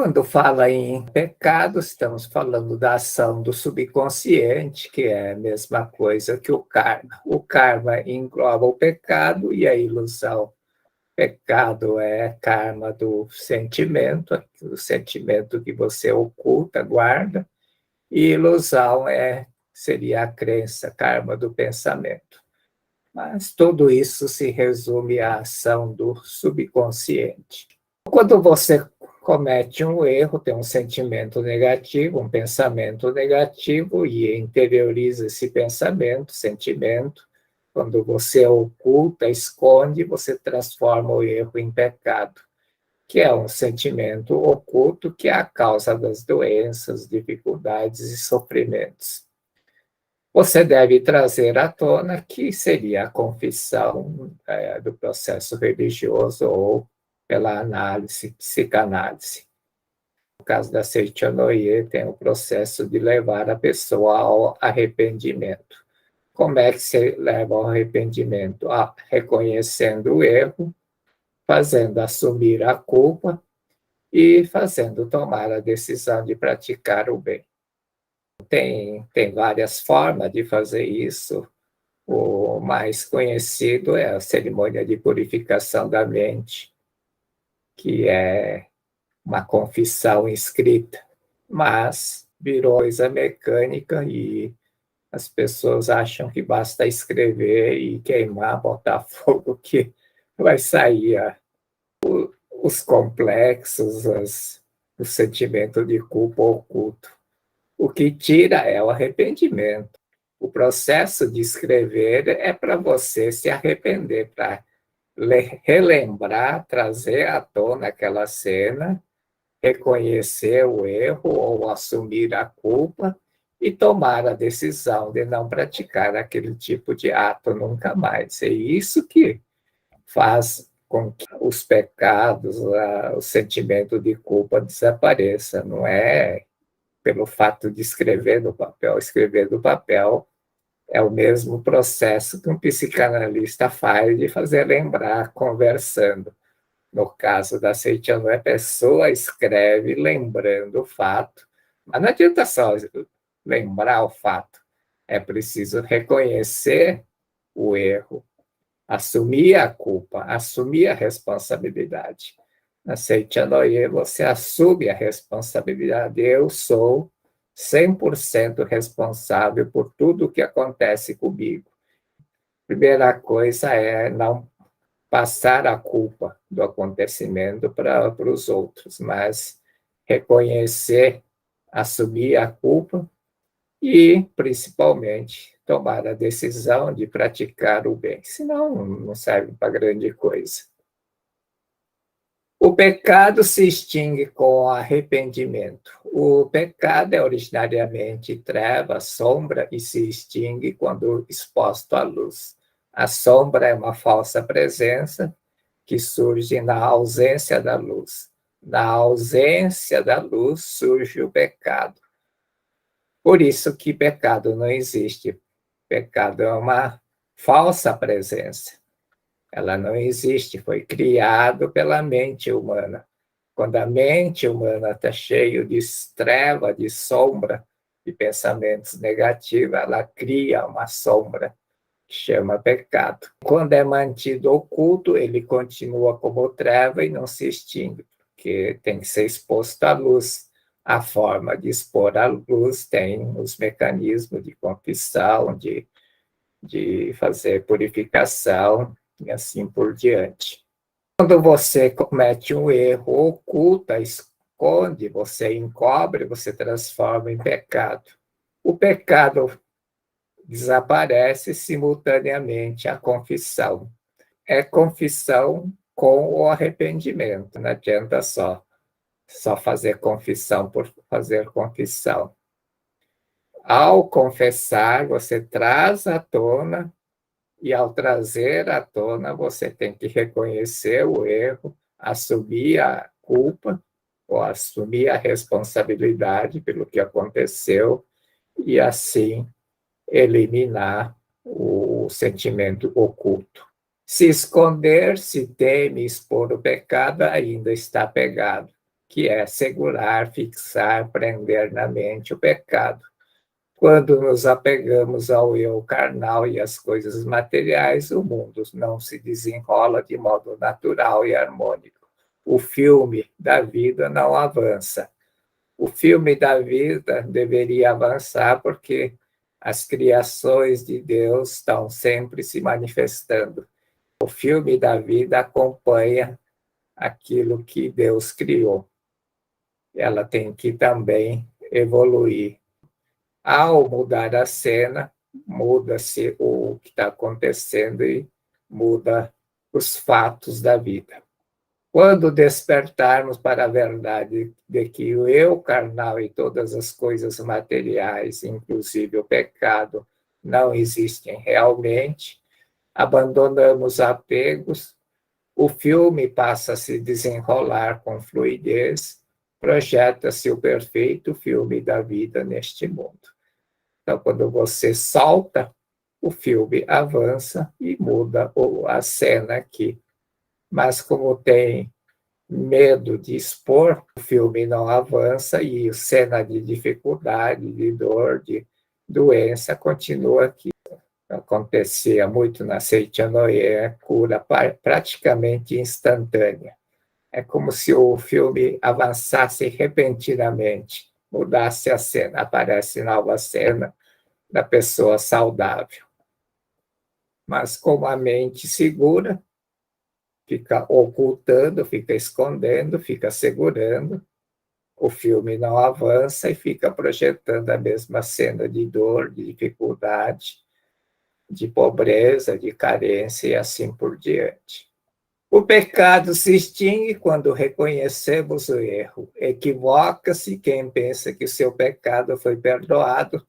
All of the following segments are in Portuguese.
Quando fala em pecado, estamos falando da ação do subconsciente, que é a mesma coisa que o karma. O karma engloba o pecado e a ilusão. Pecado é karma do sentimento, o sentimento que você oculta, guarda, e ilusão seria a crença, karma do pensamento. Mas tudo isso se resume à ação do subconsciente. Quando você comete um erro, tem um sentimento negativo, um pensamento negativo e interioriza esse pensamento, sentimento. Quando você oculta, esconde, você transforma o erro em pecado, que é um sentimento oculto que é a causa das doenças, dificuldades e sofrimentos. Você deve trazer à tona que seria a confissão do processo religioso ou pela análise, psicanálise. No caso da Seichonoye, tem o processo de levar a pessoa ao arrependimento. Como é que se leva ao arrependimento? Reconhecendo o erro, fazendo assumir a culpa e fazendo tomar a decisão de praticar o bem. Tem várias formas de fazer isso. O mais conhecido é a cerimônia de purificação da mente, que é uma confissão escrita, mas virou coisa mecânica e as pessoas acham que basta escrever e queimar, botar fogo, que vai sair os complexos, o sentimento de culpa oculto. O que tira é o arrependimento. O processo de escrever é para você se arrepender, para relembrar, trazer à tona aquela cena, reconhecer o erro ou assumir a culpa e tomar a decisão de não praticar aquele tipo de ato nunca mais. É isso que faz com que os pecados, o sentimento de culpa desapareça. Não é pelo fato de escrever no papel. Escrever no papel é o mesmo processo que um psicanalista faz de fazer lembrar conversando. No caso da Seichano, a pessoa escreve lembrando o fato, mas não adianta só lembrar o fato, é preciso reconhecer o erro, assumir a culpa, assumir a responsabilidade. Na Seichanoye, você assume a responsabilidade. Eu sou 100% responsável por tudo o que acontece comigo. Primeira coisa é não passar a culpa do acontecimento para os outros, mas reconhecer, assumir a culpa e, principalmente, tomar a decisão de praticar o bem. Senão, não serve para grande coisa. O pecado se extingue com o arrependimento. O pecado é originariamente treva, sombra, e se extingue quando exposto à luz. A sombra é uma falsa presença que surge na ausência da luz. Na ausência da luz surge o pecado. Por isso que pecado não existe. Pecado é uma falsa presença. Ela não existe, foi criado pela mente humana. Quando a mente humana está cheia de treva, de sombra, de pensamentos negativos, ela cria uma sombra que chama pecado. Quando é mantido oculto, ele continua como treva e não se extingue, porque tem que ser exposto à luz. A forma de expor à luz tem os mecanismos de confissão, de fazer purificação, e assim por diante. Quando você comete um erro, oculta, esconde, você encobre, você transforma em pecado. O pecado desaparece simultaneamente à confissão. É confissão com o arrependimento, não adianta só fazer confissão por fazer confissão. Ao confessar, você traz à tona. E ao trazer à tona, você tem que reconhecer o erro, assumir a culpa, ou assumir a responsabilidade pelo que aconteceu, e assim eliminar o sentimento oculto. Se esconder, se teme expor o pecado, ainda está pegado. que é segurar, fixar, prender na mente o pecado. Quando nos apegamos ao eu carnal e às coisas materiais, o mundo não se desenrola de modo natural e harmônico. O filme da vida não avança. O filme da vida deveria avançar porque as criações de Deus estão sempre se manifestando. O filme da vida acompanha aquilo que Deus criou. Ela tem que também evoluir. Ao mudar a cena, muda-se o que está acontecendo e muda os fatos da vida. Quando despertarmos para a verdade de que o eu carnal e todas as coisas materiais, inclusive o pecado, não existem realmente, abandonamos apegos, o filme passa a se desenrolar com fluidez, projeta-se o perfeito filme da vida neste mundo. Então, quando você solta, o filme avança e muda a cena aqui. Mas como tem medo de expor, o filme não avança e cena de dificuldade, de dor, de doença continua aqui. Acontecia muito na Seitianoye, cura praticamente instantânea. É como se o filme avançasse repentinamente, mudasse a cena, aparece nova cena da pessoa saudável. Mas como a mente segura, fica ocultando, fica escondendo, fica segurando, o filme não avança e fica projetando a mesma cena de dor, de dificuldade, de pobreza, de carência e assim por diante. O pecado se extingue quando reconhecemos o erro. Equivoca-se quem pensa que o seu pecado foi perdoado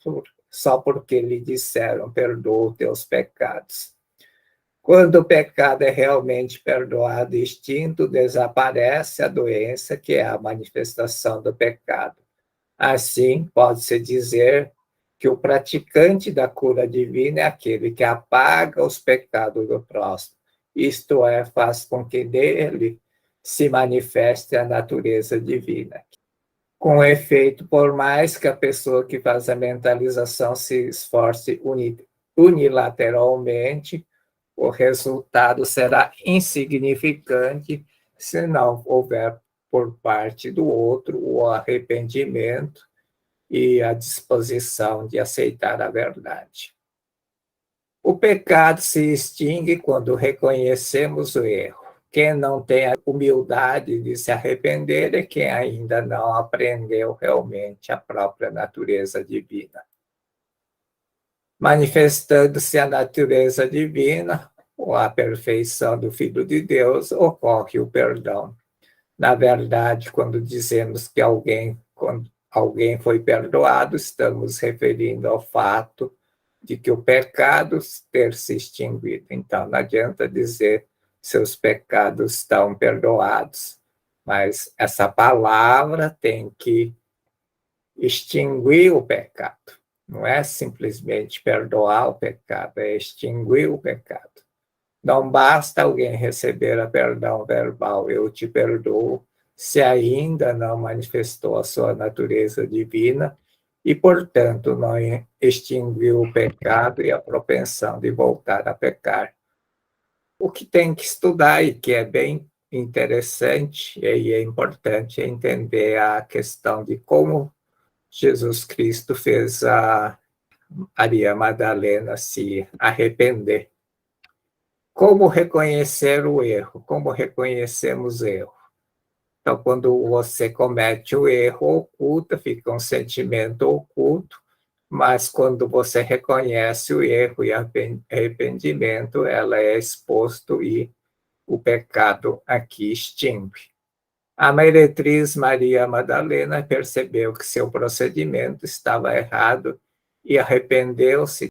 só porque lhe disseram perdoa os teus pecados. Quando o pecado é realmente perdoado e extinto, desaparece a doença, que é a manifestação do pecado. Assim, pode-se dizer que o praticante da cura divina é aquele que apaga os pecados do próximo, isto é, faz com que dele se manifeste a natureza divina. Com efeito, por mais que a pessoa que faz a mentalização se esforce unilateralmente, o resultado será insignificante se não houver por parte do outro o arrependimento e a disposição de aceitar a verdade. O pecado se extingue quando reconhecemos o erro. Quem não tem a humildade de se arrepender é quem ainda não aprendeu realmente a própria natureza divina. Manifestando-se a natureza divina, ou a perfeição do Filho de Deus, ocorre o perdão. Na verdade, quando dizemos que quando alguém foi perdoado, estamos referindo ao fato de que o pecado ter se extinguido. Então, não adianta dizer seus pecados estão perdoados, mas essa palavra tem que extinguir o pecado. Não é simplesmente perdoar o pecado, é extinguir o pecado. Não basta alguém receber a perdão verbal, eu te perdoo, se ainda não manifestou a sua natureza divina e, portanto, não extinguiu o pecado e a propensão de voltar a pecar. O que tem que estudar e que é bem interessante e é importante é entender a questão de como Jesus Cristo fez a Maria Madalena se arrepender. Como reconhecer o erro? Como reconhecemos o erro? Então, quando você comete o erro, oculta, fica um sentimento oculto, mas quando você reconhece o erro e arrependimento, ela é exposto e o pecado aqui extingue. A meretriz Maria Madalena percebeu que seu procedimento estava errado e arrependeu-se,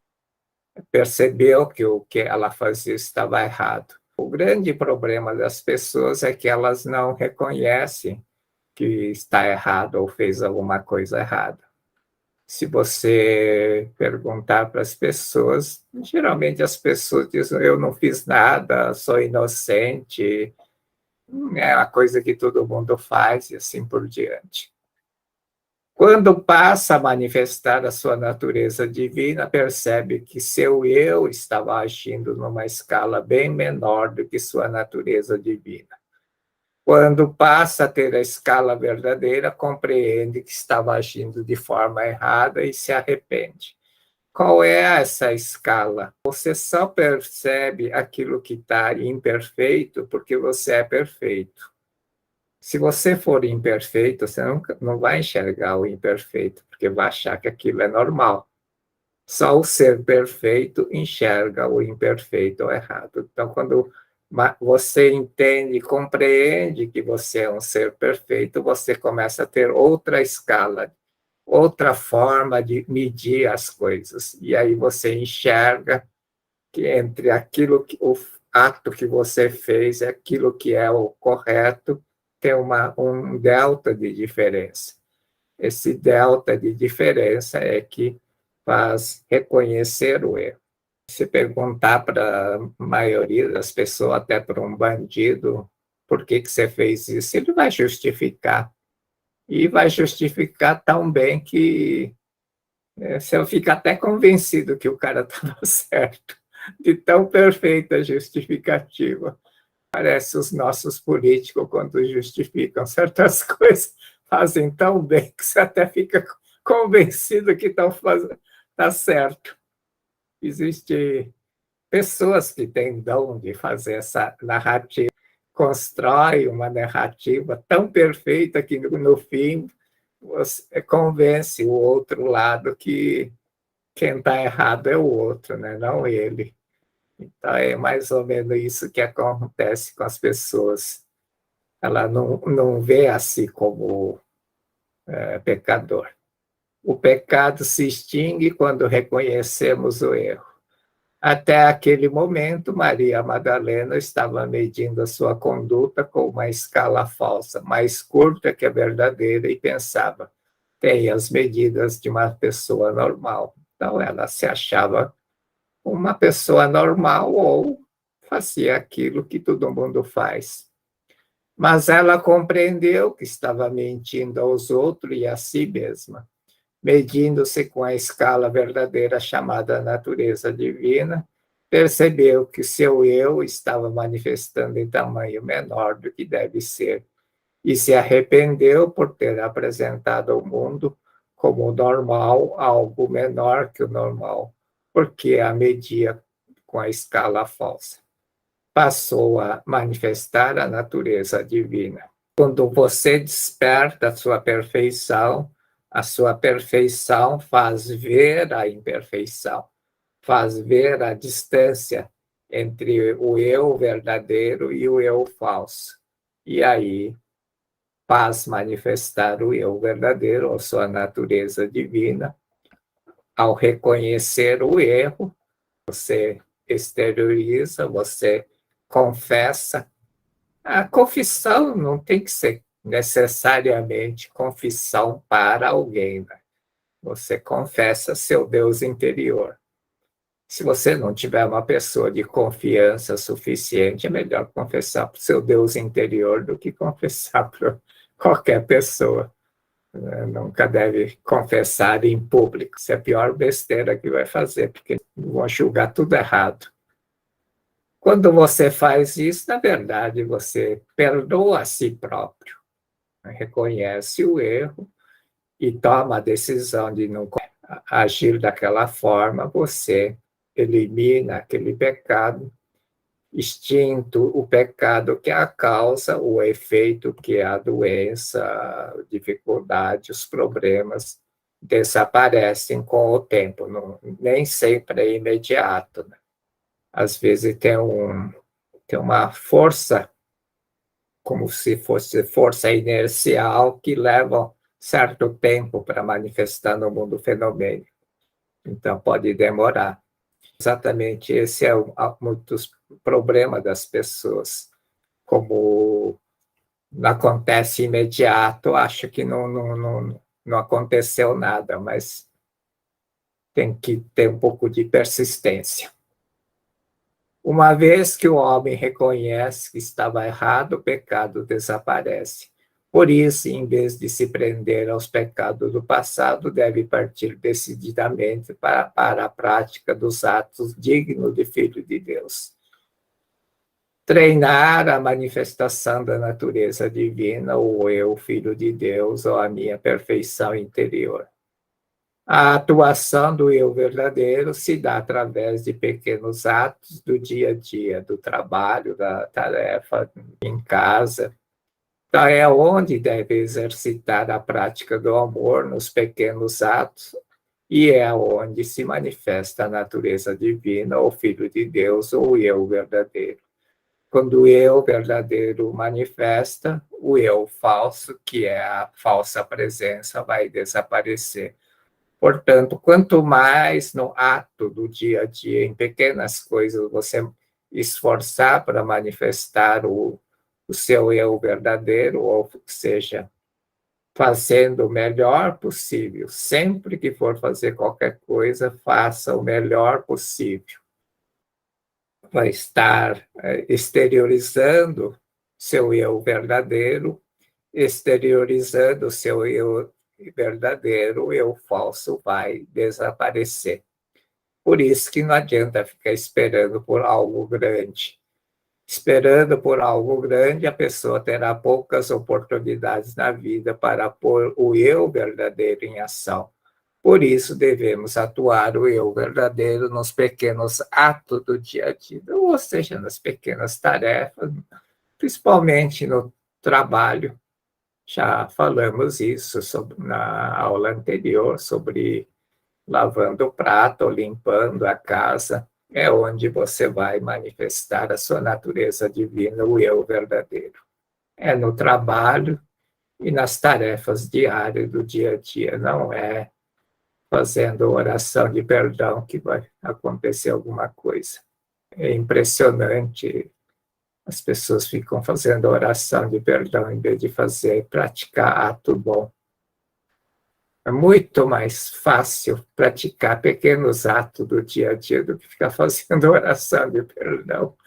percebeu que o que ela fazia estava errado. O grande problema das pessoas é que elas não reconhecem que está errado ou fez alguma coisa errada. Se você perguntar para as pessoas, geralmente as pessoas dizem: eu não fiz nada, sou inocente, é uma coisa que todo mundo faz e assim por diante. Quando passa a manifestar a sua natureza divina, percebe que seu eu estava agindo numa escala bem menor do que sua natureza divina. Quando passa a ter a escala verdadeira, compreende que estava agindo de forma errada e se arrepende. Qual é essa escala? Você só percebe aquilo que está imperfeito porque você é perfeito. Se você for imperfeito, você não vai enxergar o imperfeito, porque vai achar que aquilo é normal. Só o ser perfeito enxerga o imperfeito ou errado. Então, quando você entende, compreende que você é um ser perfeito, você começa a ter outra escala, outra forma de medir as coisas. E aí você enxerga que entre aquilo que o ato que você fez e aquilo que é o correto tem um delta de diferença. Esse delta de diferença é que faz reconhecer o erro. Se perguntar para a maioria das pessoas, até para um bandido, por que você fez isso, ele vai justificar. E vai justificar tão bem que você fica até convencido que o cara estava certo, de tão perfeita a justificativa. Parece os nossos políticos, quando justificam certas coisas, fazem tão bem que você até fica convencido que estão fazendo, está certo. Existem pessoas que têm dom de fazer essa narrativa, constrói uma narrativa tão perfeita que no fim você convence o outro lado que quem está errado é o outro, né? Não ele. Então é mais ou menos isso que acontece com as pessoas. Ela não vê a si como pecador. O pecado se extingue quando reconhecemos o erro. Até aquele momento, Maria Madalena estava medindo a sua conduta com uma escala falsa, mais curta que a verdadeira, e pensava: tem as medidas de uma pessoa normal. Então, ela se achava uma pessoa normal ou fazia aquilo que todo mundo faz. Mas ela compreendeu que estava mentindo aos outros e a si mesma, medindo-se com a escala verdadeira chamada natureza divina, percebeu que seu eu estava manifestando em tamanho menor do que deve ser e se arrependeu por ter apresentado ao mundo como normal algo menor que o normal, porque a media com a escala falsa. Passou a manifestar a natureza divina. Quando você desperta a sua perfeição faz ver a imperfeição, faz ver a distância entre o eu verdadeiro e o eu falso. E aí faz manifestar o eu verdadeiro, a sua natureza divina. Ao reconhecer o erro, você exterioriza, você confessa. A confissão não tem que ser necessariamente confissão para alguém, né? Você confessa seu Deus interior. Se você não tiver uma pessoa de confiança suficiente, é melhor confessar para o seu Deus interior do que confessar para qualquer pessoa. Nunca deve confessar em público. Isso é a pior besteira que vai fazer, porque vão julgar tudo errado. Quando você faz isso, na verdade, você perdoa a si próprio, reconhece o erro e toma a decisão de não agir daquela forma, você elimina aquele pecado, extinto o pecado que é a causa, o efeito que é a doença, a dificuldade, os problemas desaparecem com o tempo, nem sempre é imediato, né? Às vezes tem uma força, como se fosse força inercial, que leva certo tempo para manifestar no mundo fenomênico. Então, pode demorar. Exatamente esse é muitos problema das pessoas. Como não acontece imediato, acho que não aconteceu nada, mas tem que ter um pouco de persistência. Uma vez que o homem reconhece que estava errado, o pecado desaparece. Por isso, em vez de se prender aos pecados do passado, deve partir decididamente para a prática dos atos dignos de filho de Deus. Treinar a manifestação da natureza divina, o eu, filho de Deus, ou a minha perfeição interior. A atuação do eu verdadeiro se dá através de pequenos atos do dia a dia, do trabalho, da tarefa em casa. Então, é onde deve exercitar a prática do amor nos pequenos atos, e é onde se manifesta a natureza divina, o Filho de Deus, ou o eu verdadeiro. Quando o eu verdadeiro manifesta, o eu falso, que é a falsa presença, vai desaparecer. Portanto, quanto mais no ato do dia a dia, em pequenas coisas, você esforçar para manifestar o seu eu verdadeiro, ou seja, fazendo o melhor possível. Sempre que for fazer qualquer coisa, faça o melhor possível. Vai estar exteriorizando seu eu verdadeiro, exteriorizando seu eu verdadeiro, o eu falso vai desaparecer. Por isso que não adianta ficar esperando por algo grande. Esperando por algo grande, a pessoa terá poucas oportunidades na vida para pôr o eu verdadeiro em ação. Por isso, devemos atuar o eu verdadeiro nos pequenos atos do dia a dia, ou seja, nas pequenas tarefas, principalmente no trabalho. Já falamos isso na aula anterior, sobre lavando o prato ou limpando a casa. É onde você vai manifestar a sua natureza divina, o eu verdadeiro. É no trabalho e nas tarefas diárias do dia a dia, não é fazendo oração de perdão que vai acontecer alguma coisa. É impressionante, as pessoas ficam fazendo oração de perdão em vez de praticar ato bom. É muito mais fácil praticar pequenos atos do dia a dia do que ficar fazendo oração de perdão.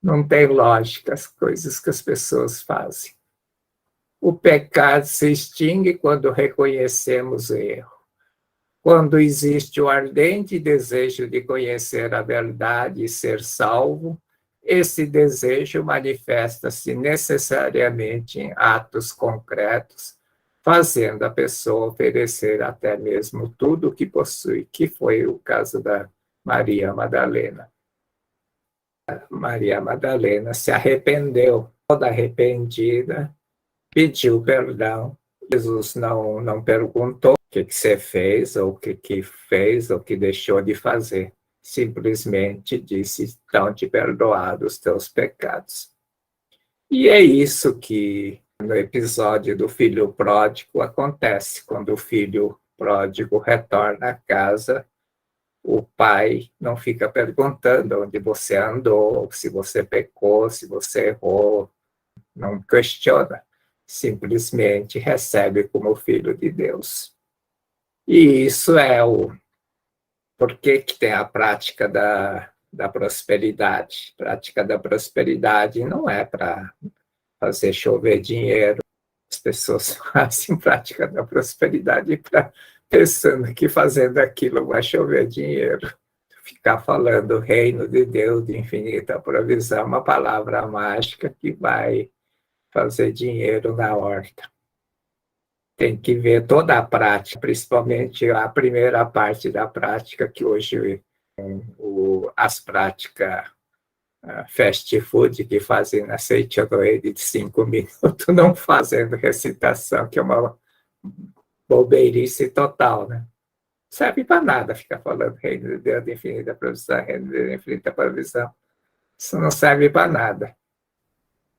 Não tem lógica as coisas que as pessoas fazem. O pecado se extingue quando reconhecemos o erro. Quando existe o ardente desejo de conhecer a verdade e ser salvo, esse desejo manifesta-se necessariamente em atos concretos, fazendo a pessoa oferecer até mesmo tudo o que possui, que foi o caso da Maria Madalena. Maria Madalena se arrependeu, toda arrependida, pediu perdão. Jesus não perguntou o que você fez, ou o que fez, ou o que deixou de fazer. Simplesmente disse: estão te perdoados os teus pecados. E é isso que no episódio do filho pródigo acontece. Quando o filho pródigo retorna à casa, o pai não fica perguntando onde você andou, se você pecou, se você errou, não questiona, simplesmente recebe como filho de Deus. E isso é o porquê que tem a prática da prosperidade. A prática da prosperidade não é para fazer chover dinheiro. As pessoas fazem prática da prosperidade pensando que fazendo aquilo vai chover dinheiro. Ficar falando reino de Deus, de infinita provisão, uma palavra mágica que vai fazer dinheiro na horta. Tem que ver toda a prática, principalmente a primeira parte da prática, que hoje as práticas fast food que fazem na rede de 5 minutos, não fazendo recitação, que é uma bobeirice total, né? Não serve para nada ficar falando reino de Deus de infinita provisão, reino de Deus de infinita provisão. Isso não serve para nada.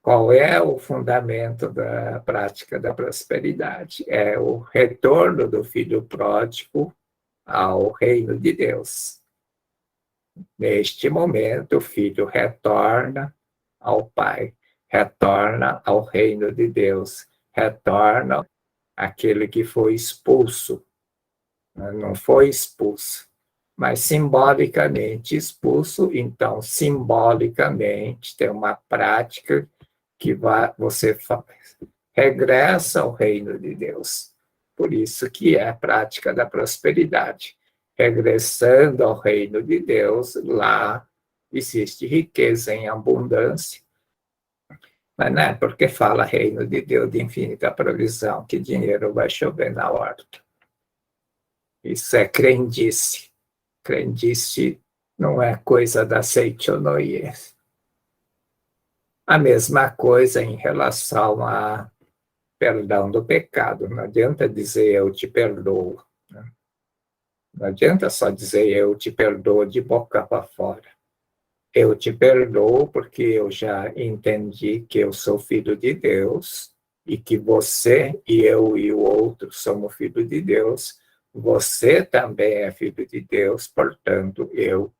Qual é o fundamento da prática da prosperidade? É o retorno do filho pródigo ao reino de Deus. Neste momento, o filho retorna ao Pai, retorna ao reino de Deus, retorna aquele que foi expulso. Não foi expulso, mas simbolicamente expulso. Então, simbolicamente, tem uma prática que você faz, regressa ao reino de Deus. Por isso que é a prática da prosperidade. Regressando ao reino de Deus, lá existe riqueza em abundância. Mas não é porque fala reino de Deus de infinita provisão que dinheiro vai chover na horta. Isso é crendice. Crendice não é coisa da Seichonoye. A mesma coisa em relação a perdão do pecado. Não adianta dizer eu te perdoo. Né? Não adianta só dizer eu te perdoo de boca para fora. Eu te perdoo porque eu já entendi que eu sou filho de Deus e que você e eu e o outro somos filhos de Deus. Você também é filho de Deus, portanto, eu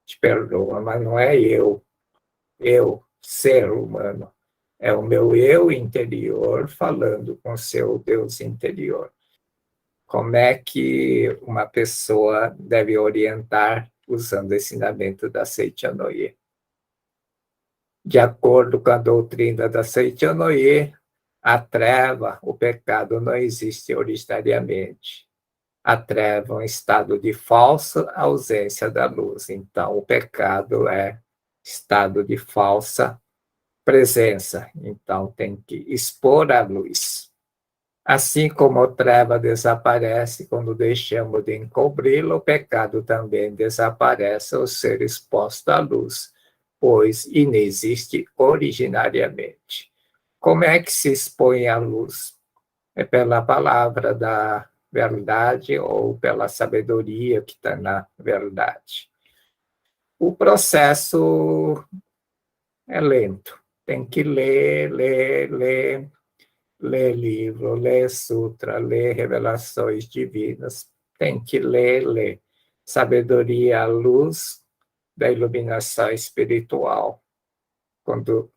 te perdoo. Mas não é eu, ser humano. É o meu eu interior falando com o seu Deus interior. Como é que uma pessoa deve orientar usando o ensinamento da Seichonoye? De acordo com a doutrina da Seichonoye, a treva, o pecado, não existe originariamente. A treva é um estado de falsa ausência da luz. Então, o pecado é estado de falsa presença. Então, tem que expor a luz. Assim como a treva desaparece quando deixamos de encobri-la, o pecado também desaparece ao ser exposto à luz, pois inexiste originariamente. Como é que se expõe à luz? É pela palavra da verdade ou pela sabedoria que está na verdade. O processo é lento. Tem que ler, ler livro, ler sutra, ler revelações divinas. Tem que ler. Sabedoria, a luz da iluminação espiritual. Quando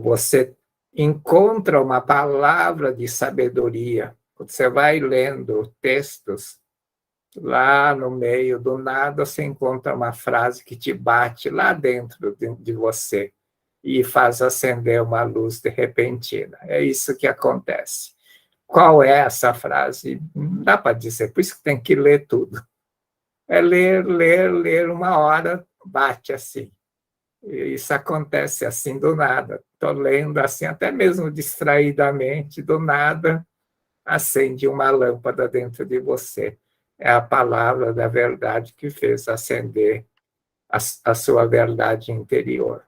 você encontra uma palavra de sabedoria, quando você vai lendo textos, lá no meio do nada você encontra uma frase que te bate lá dentro de você e faz acender uma luz de repentina. É isso que acontece. Qual é essa frase? Não dá para dizer, por isso que tem que ler tudo. É ler, uma hora bate assim. Isso acontece assim do nada. Estou lendo assim, até mesmo distraidamente, do nada, acende uma lâmpada dentro de você. É a palavra da verdade que fez acender a sua verdade interior.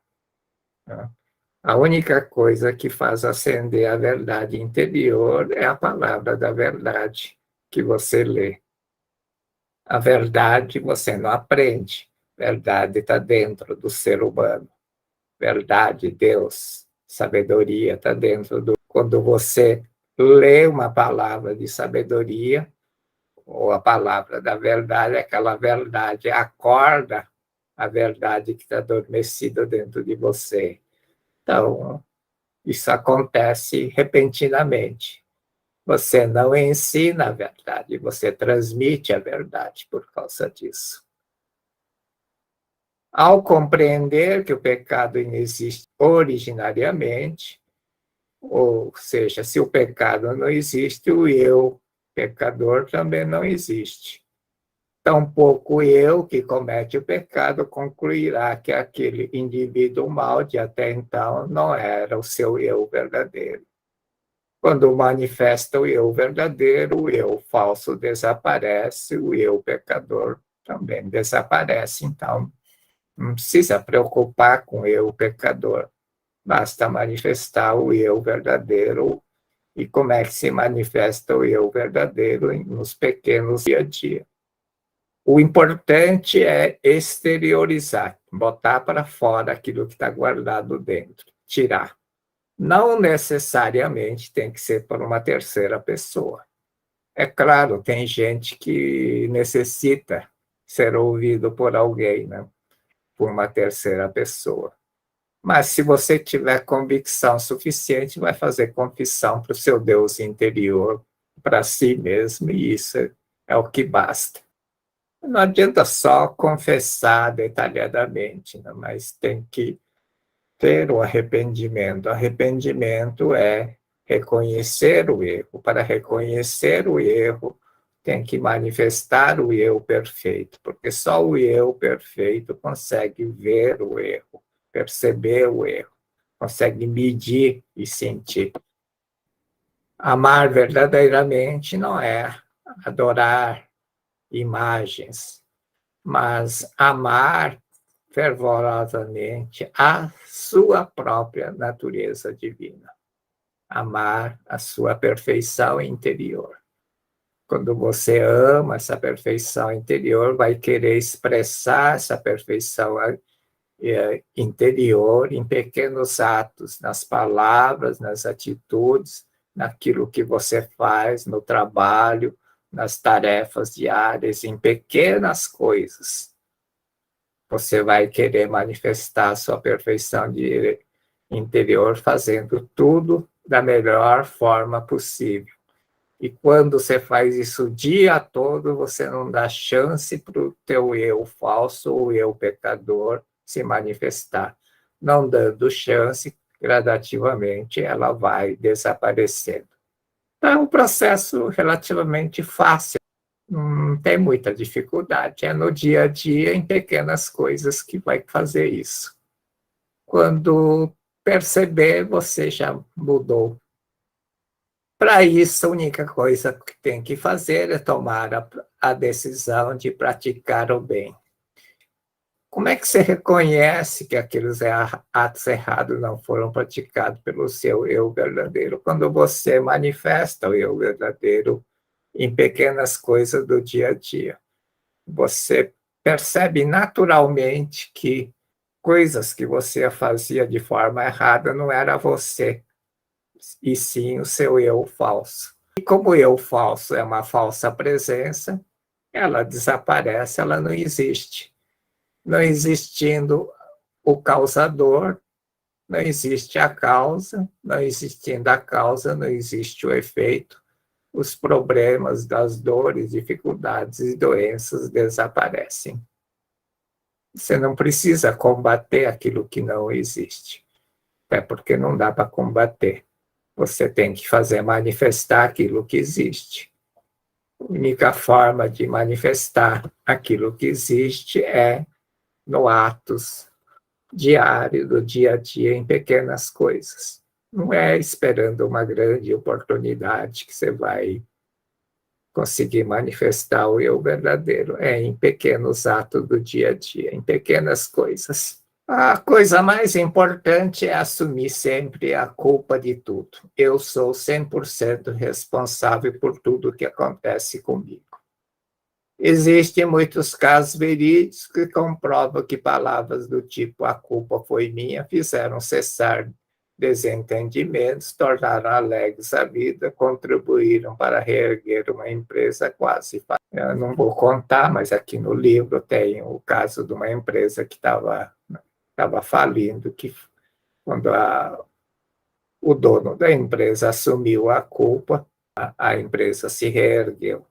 A única coisa que faz acender a verdade interior é a palavra da verdade que você lê. A verdade você não aprende. A verdade está dentro do ser humano. Verdade, Deus, sabedoria está dentro do. Quando você lê uma palavra de sabedoria, ou a palavra da verdade, aquela verdade acorda a verdade que está adormecida dentro de você. Então, isso acontece repentinamente. Você não ensina a verdade, você transmite a verdade por causa disso. Ao compreender que o pecado inexiste originariamente, ou seja, se o pecado não existe, o eu, pecador, também não existe. Tampouco eu, que comete o pecado, concluirá que aquele indivíduo mau de até então não era o seu eu verdadeiro. Quando manifesta o eu verdadeiro, o eu falso desaparece, o eu pecador também desaparece. Então, não precisa preocupar com o eu pecador, basta manifestar o eu verdadeiro. E como é que se manifesta o eu verdadeiro nos pequenos dia a dia? O importante é exteriorizar, botar para fora aquilo que está guardado dentro, tirar. Não necessariamente tem que ser por uma terceira pessoa. É claro, tem gente que necessita ser ouvido por alguém, né? Por uma terceira pessoa. Mas se você tiver convicção suficiente, vai fazer confissão para o seu Deus interior, para si mesmo, e isso é o que basta. Não adianta só confessar detalhadamente, né? Mas tem que ter o arrependimento. Arrependimento é reconhecer o erro. Para reconhecer o erro, tem que manifestar o eu perfeito, porque só o eu perfeito consegue ver o erro, perceber o erro, consegue medir e sentir. Amar verdadeiramente não é adorar imagens, mas amar fervorosamente a sua própria natureza divina, amar a sua perfeição interior. Quando você ama essa perfeição interior, vai querer expressar essa perfeição interior em pequenos atos, nas palavras, nas atitudes, naquilo que você faz no trabalho, nas tarefas diárias, em pequenas coisas. Você vai querer manifestar a sua perfeição interior fazendo tudo da melhor forma possível. E quando você faz isso o dia todo, você não dá chance para o teu eu falso ou eu pecador se manifestar. Não dando chance, gradativamente ela vai desaparecendo. Então, é um processo relativamente fácil, não tem muita dificuldade. É no dia a dia, em pequenas coisas, que vai fazer isso. Quando perceber, você já mudou. Para isso, a única coisa que tem que fazer é tomar a decisão de praticar o bem. Como é que você reconhece que aqueles atos errados não foram praticados pelo seu eu verdadeiro? Quando você manifesta o eu verdadeiro em pequenas coisas do dia a dia. Você percebe naturalmente que coisas que você fazia de forma errada não era você, e sim o seu eu falso. E como o eu falso é uma falsa presença, ela desaparece, ela não existe. Não existindo o causador, não existe a causa, não existindo a causa, não existe o efeito. Os problemas das dores, dificuldades e doenças desaparecem. Você não precisa combater aquilo que não existe, até porque não dá para combater. Você tem que fazer manifestar aquilo que existe. A única forma de manifestar aquilo que existe é no atos diário, do dia a dia, em pequenas coisas. Não é esperando uma grande oportunidade que você vai conseguir manifestar o eu verdadeiro. É em pequenos atos do dia a dia, em pequenas coisas. A coisa mais importante é assumir sempre a culpa de tudo. Eu sou 100% responsável por tudo que acontece comigo. Existem muitos casos verídicos que comprovam que palavras do tipo "a culpa foi minha" fizeram cessar desentendimentos, tornaram alegres a vida, contribuíram para reerguer uma empresa quase falida. Eu não vou contar, mas aqui no livro tem o caso de uma empresa que estava falindo, que quando o dono da empresa assumiu a culpa, a empresa se reergueu.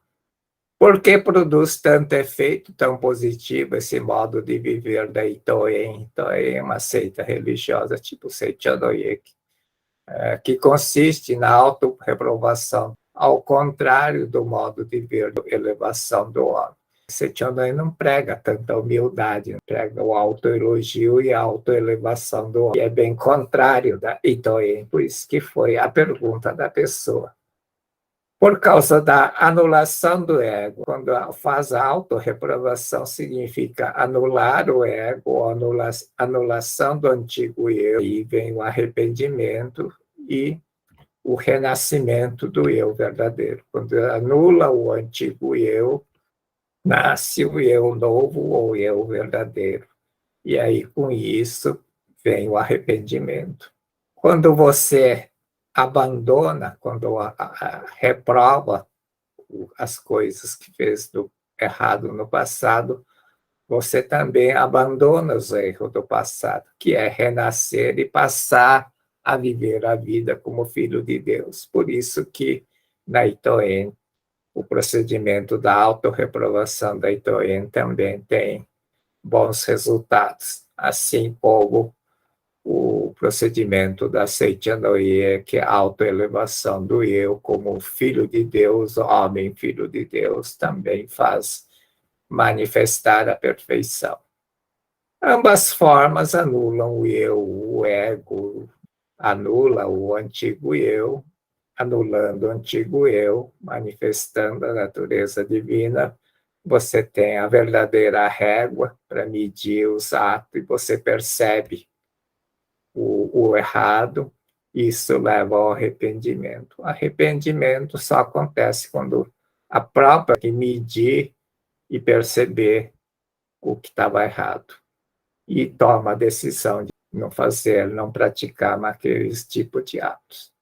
Por que produz tanto efeito tão positivo esse modo de viver da Itoen? Itoen é uma seita religiosa tipo Seichonoye, que consiste na auto-reprovação, ao contrário do modo de ver da elevação do homem. Seichonoye não prega tanta humildade, prega o autoelogio e a autoelevação do homem, que é bem contrário da Itoen, por isso que foi a pergunta da pessoa. Por causa da anulação do ego. Quando faz a autorreprovação, significa anular o ego, ou anulação do antigo eu, e vem o arrependimento e o renascimento do eu verdadeiro. Quando anula o antigo eu, nasce o eu novo ou eu verdadeiro. E aí, com isso, vem o arrependimento. Quando você abandona, quando reprova as coisas que fez do errado no passado, você também abandona os erros do passado, que é renascer e passar a viver a vida como filho de Deus. Por isso que na Itoen O procedimento da autorreprovação da Itoen também tem bons resultados, assim como o procedimento da Seitianoye, que é a autoelevação do eu como filho de Deus, homem, filho de Deus, também faz manifestar a perfeição. Ambas formas anulam o eu, o ego, anula o antigo eu, anulando o antigo eu, manifestando a natureza divina. Você tem a verdadeira régua para medir os atos e você percebe o errado. Isso leva ao arrependimento. O arrependimento só acontece quando a própria que medir e perceber o que estava errado e toma a decisão de não fazer, não praticar aqueles tipos de atos.